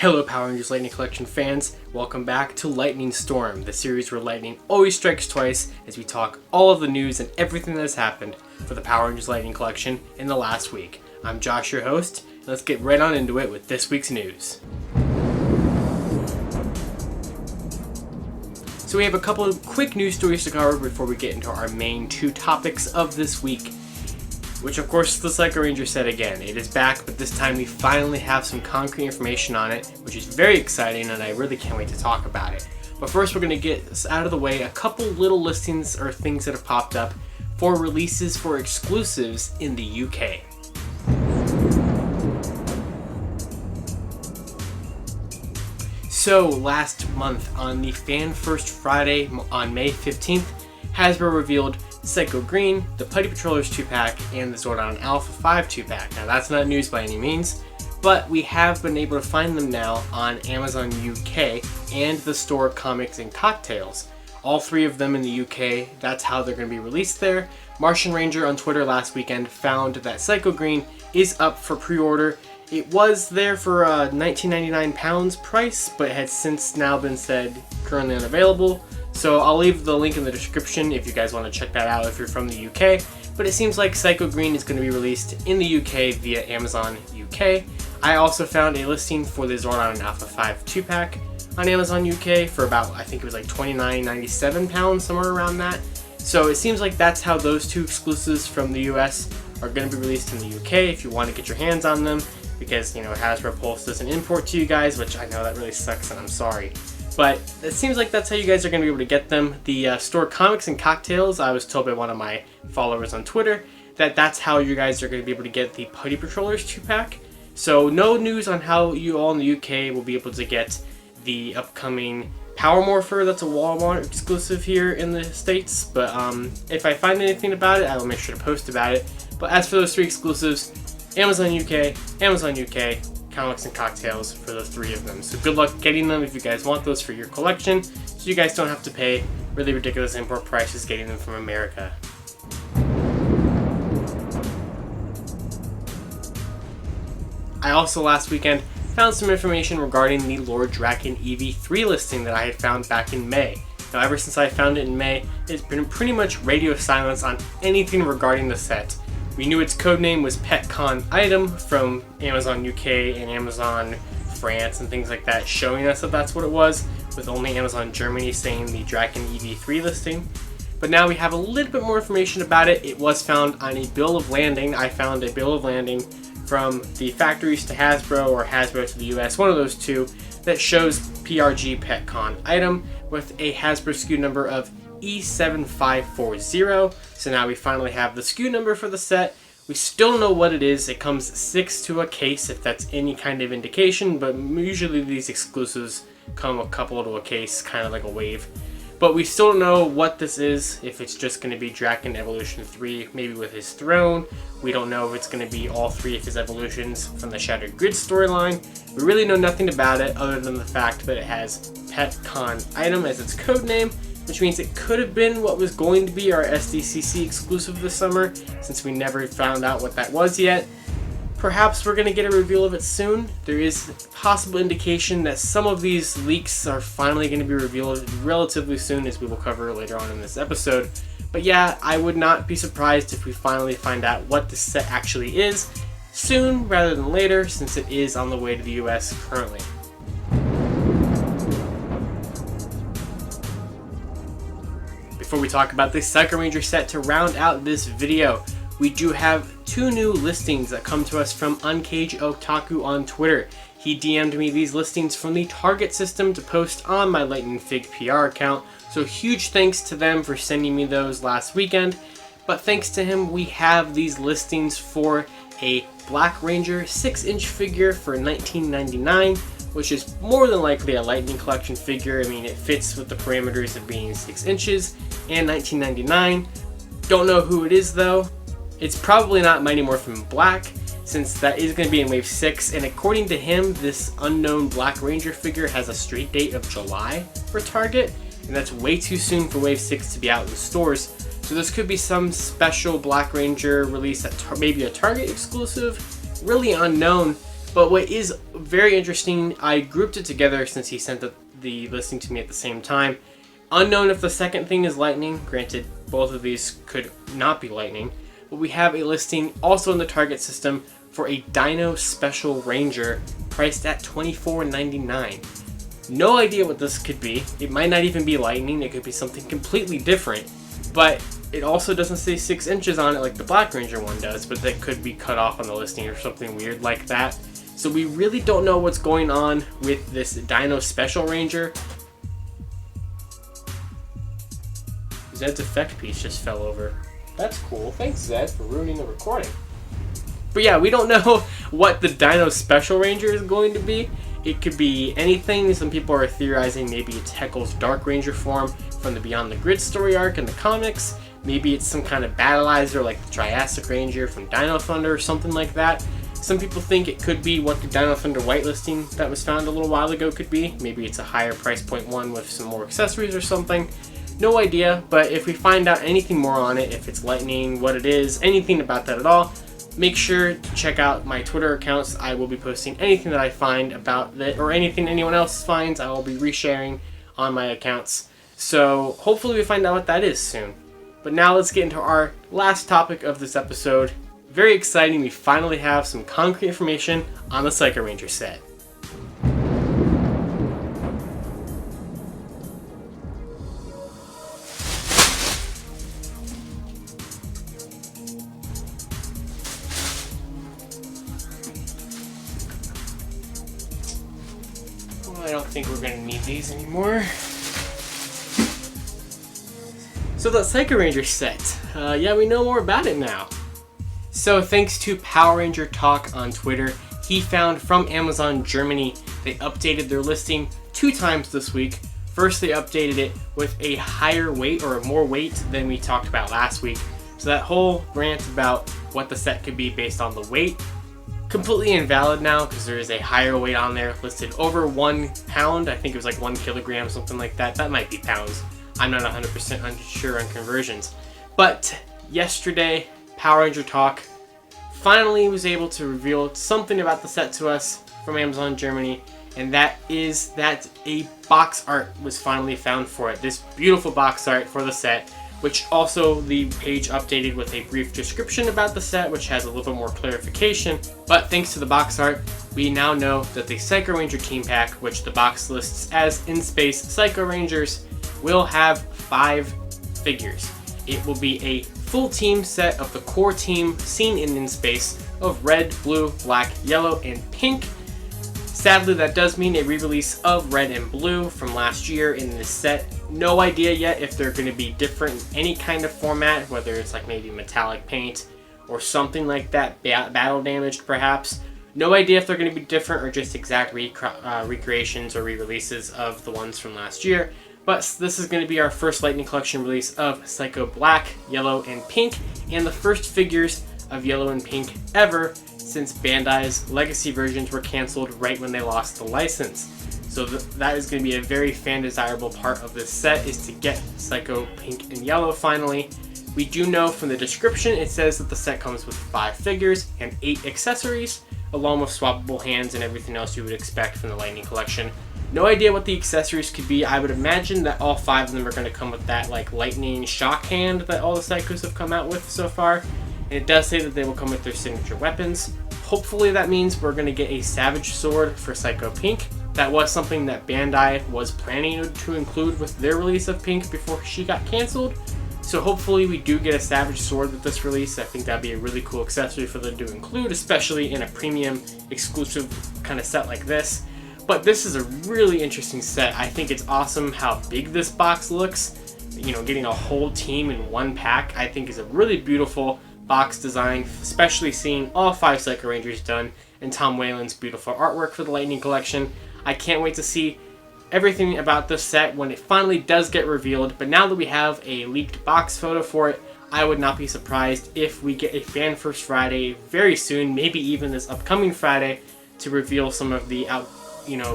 Hello Power Rangers Lightning Collection fans, welcome back to Lightning Storm, the series where lightning always strikes twice as we talk all of the news and everything that has happened for the Power Rangers Lightning Collection in the last week. I'm Josh, your host, and let's get right on into it with this week's news. So we have a couple of quick news stories to cover before we get into our main two topics of this week. Which of course the Psycho Ranger said again, it is back, but this time we finally have some concrete information on it, which is very exciting and I really can't wait to talk about it. But first we're going to get out of the way a couple little listings or things that have popped up for releases for exclusives in the UK. So last month on the Fan First Friday on May 15th, Hasbro revealed Psycho Green, the Putty Patrollers 2-pack, and the Zordon Alpha 5 2-pack. Now that's not news by any means, but we have been able to find them now on Amazon UK and the store Comics and Cocktails. All three of them in the UK, that's how they're going to be released there. Martian Ranger on Twitter last weekend found that Psycho Green is up for pre-order. It was there for a £19.99 price, but had since now been said currently unavailable. So I'll leave the link in the description if you guys want to check that out if you're from the UK. But it seems like Psycho Green is going to be released in the UK via Amazon UK. I also found a listing for the Zordon Alpha 5 2-pack on Amazon UK for about, I think it was like £29.97, somewhere around that. So it seems like that's how those two exclusives from the US are going to be released in the UK if you want to get your hands on them. Because, you know, Hasbro Pulse doesn't import to you guys, which I know that really sucks and I'm sorry. But it seems like that's how you guys are going to be able to get them. The store Comics and Cocktails, I was told by one of my followers on Twitter that that's how you guys are going to be able to get the Putty Patrollers 2-pack. So no news on how you all in the UK will be able to get the upcoming Power Morpher. That's a Walmart exclusive here in the States. But if I find anything about it, I will make sure to post about it. But as for those three exclusives, Amazon UK, Comics and Cocktails for the three of them. So good luck getting them if you guys want those for your collection, so you guys don't have to pay really ridiculous import prices getting them from America. I also last weekend found some information regarding the Lord Drakkon EV3 listing that I had found back in May. Now ever since I found it in May, it's been pretty much radio silence on anything regarding the set. We knew its codename was Pet Con Item from Amazon UK and Amazon France and things like that, showing us that that's what it was, with only Amazon Germany saying the Drakkon EV3 listing. But now we have a little bit more information about it. It was found on a bill of landing. I found a bill of landing from the factories to Hasbro or Hasbro to the US, one of those two, that shows Prg Pet Con Item with a Hasbro SKU number of E7540. So now we finally have the SKU number for the set. We still don't know what it is. It comes 6 to a case if that's any kind of indication, but usually these exclusives come a couple to a case, kind of like a wave. But we still don't know what this is, if it's just going to be Drakkon Evolution 3, maybe with his throne. We don't know if it's going to be all three of his evolutions from the Shattered Grid storyline. We really know nothing about it other than the fact that it has Pet Con Item as its code name, which means it could have been what was going to be our SDCC exclusive this summer, since we never found out what that was yet. Perhaps we're going to get a reveal of it soon. There is possible indication that some of these leaks are finally going to be revealed relatively soon, as we will cover later on in this episode. But yeah, I would not be surprised if we finally find out what this set actually is soon rather than later, since it is on the way to the US currently. Before we talk about the Psycho Ranger set to round out this video, we do have two new listings that come to us from Uncaged Otaku on Twitter. He DM'd me these listings from the Target system to post on my Lightning Fig PR account, so huge thanks to them for sending me those last weekend. But thanks to him, we have these listings for a Black Ranger 6-inch figure for $19.99, which is more than likely a Lightning Collection figure. I mean, it fits with the parameters of being 6 inches, and $19.99. Don't know who it is though. It's probably not Mighty Morphin Black, since that is going to be in Wave 6, and according to him, this unknown Black Ranger figure has a street date of July for Target, and that's way too soon for Wave 6 to be out in the stores. So this could be some special Black Ranger release at maybe a Target exclusive, really unknown. But what is very interesting, I grouped it together since he sent the listing to me at the same time. Unknown if the second thing is lightning. Granted, both of these could not be lightning. But we have a listing also in the Target system for a Dino Special Ranger priced at $24.99. No idea what this could be. It might not even be lightning. It could be something completely different. But it also doesn't say 6 inches on it like the Black Ranger one does, but that could be cut off on the listing or something weird like that. So we really don't know what's going on with this Dino Special Ranger. Zed's effect piece just fell over. That's cool. Thanks, Zed, for ruining the recording. But yeah, we don't know what the Dino Special Ranger is going to be. It could be anything. Some people are theorizing maybe it's Heckle's Dark Ranger form from the Beyond the Grid story arc in the comics. Maybe it's some kind of battleizer like the Triassic Ranger from Dino Thunder or something like that. Some people think it could be what the Dino Thunder White listing that was found a little while ago could be. Maybe it's a higher price point one with some more accessories or something. No idea, but if we find out anything more on it, if it's lightning, what it is, anything about that at all, make sure to check out my Twitter accounts. I will be posting anything that I find about that, or anything anyone else finds, I will be resharing on my accounts. So hopefully we find out what that is soon. But now let's get into our last topic of this episode. Very exciting, we finally have some concrete information on the Psycho Ranger set. I don't think we're going to need these anymore. So the Psycho Ranger set, yeah, we know more about it now. So thanks to Power Ranger Talk on Twitter, he found from Amazon Germany, they updated their listing 2 times this week. First, they updated it with a higher weight or more weight than we talked about last week. So that whole rant about what the set could be based on the weight, completely invalid now because there is a higher weight on there listed over 1 pound. I think it was like 1 kilogram, something like that. That might be pounds. I'm not 100% unsure on conversions. But yesterday, Power Ranger Talk finally was able to reveal something about the set to us from Amazon Germany, and that is that a box art was finally found for it. This beautiful box art for the set, which also the page updated with a brief description about the set, which has a little bit more clarification. But thanks to the box art, we now know that the Psycho Ranger team pack, which the box lists as In Space Psycho Rangers, will have 5 figures. It will be a full team set of the core team seen in Space of red, blue, black, yellow, and pink. Sadly, that does mean a re-release of red and blue from last year in this set. No idea yet if they're going to be different in any kind of format, whether it's like maybe metallic paint or something like that, battle damaged perhaps. No idea if they're going to be different or just exact recreations or re-releases of the ones from last year. But this is going to be our first Lightning Collection release of Psycho Black, Yellow, and Pink, and the first figures of Yellow and Pink ever since Bandai's Legacy versions were canceled right when they lost the license. So that is going to be a very fan-desirable part of this set, is to get Psycho Pink and Yellow finally. We do know from the description it says that the set comes with 5 figures and 8 accessories, along with swappable hands and everything else you would expect from the Lightning Collection. No idea what the accessories could be. I would imagine that all 5 of them are going to come with that like lightning shock hand that all the Psychos have come out with so far. And it does say that they will come with their signature weapons. Hopefully that means we're going to get a Savage Sword for Psycho Pink. That was something that Bandai was planning to include with their release of Pink before she got canceled. So hopefully we do get a Savage Sword with this release. I think that'd be a really cool accessory for them to include, especially in a premium exclusive kind of set like this. But this is a really interesting set. I think it's awesome how big this box looks. You know, getting a whole team in one pack I think is a really beautiful box design, especially seeing all 5 Psycho Rangers done and Tom Whalen's beautiful artwork for the Lightning Collection. I can't wait to see everything about this set when it finally does get revealed. But now that we have a leaked box photo for it, I would not be surprised if we get a Fan First Friday very soon, maybe even this upcoming Friday, to reveal some of the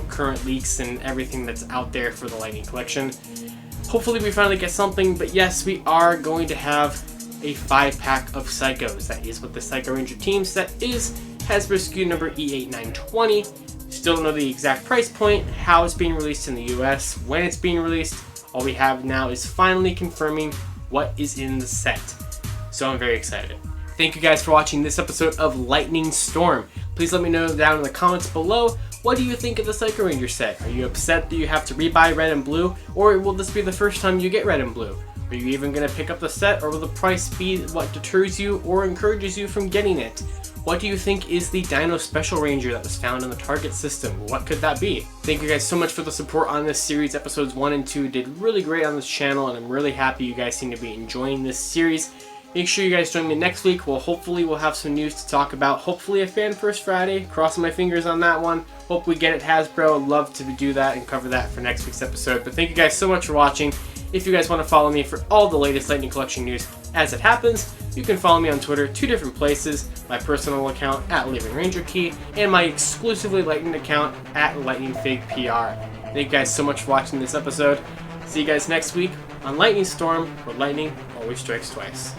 current leaks and everything that's out there for the Lightning Collection. Hopefully we finally get something, but yes, we are going to have a 5-pack of Psychos. That is what the Psycho Ranger team set is, Hasbro SKU number E8920. Still don't know the exact price point, how it's being released in the US, when it's being released. All we have now is finally confirming what is in the set. So I'm very excited. Thank you guys for watching this episode of Lightning Storm. Please let me know down in the comments below, what do you think of the Psycho Ranger set? Are you upset that you have to rebuy red and blue, or will this be the first time you get red and blue? Are you even going to pick up the set, or will the price be what deters you or encourages you from getting it? What do you think is the Dino Special Ranger that was found in the Target system? What could that be? Thank you guys so much for the support on this series. Episodes 1 and 2 did really great on this channel, and I'm really happy you guys seem to be enjoying this series. Make sure you guys join me next week. Hopefully we'll have some news to talk about. Hopefully a Fan First Friday. Crossing my fingers on that one. Hope we get it, Hasbro. I'd love to do that and cover that for next week's episode. But thank you guys so much for watching. If you guys want to follow me for all the latest Lightning Collection news as it happens, you can follow me on Twitter, 2 different places. My personal account at LivingRangerKey and my exclusively Lightning account at LightningFigPR. Thank you guys so much for watching this episode. See you guys next week on Lightning Storm, where lightning always strikes twice.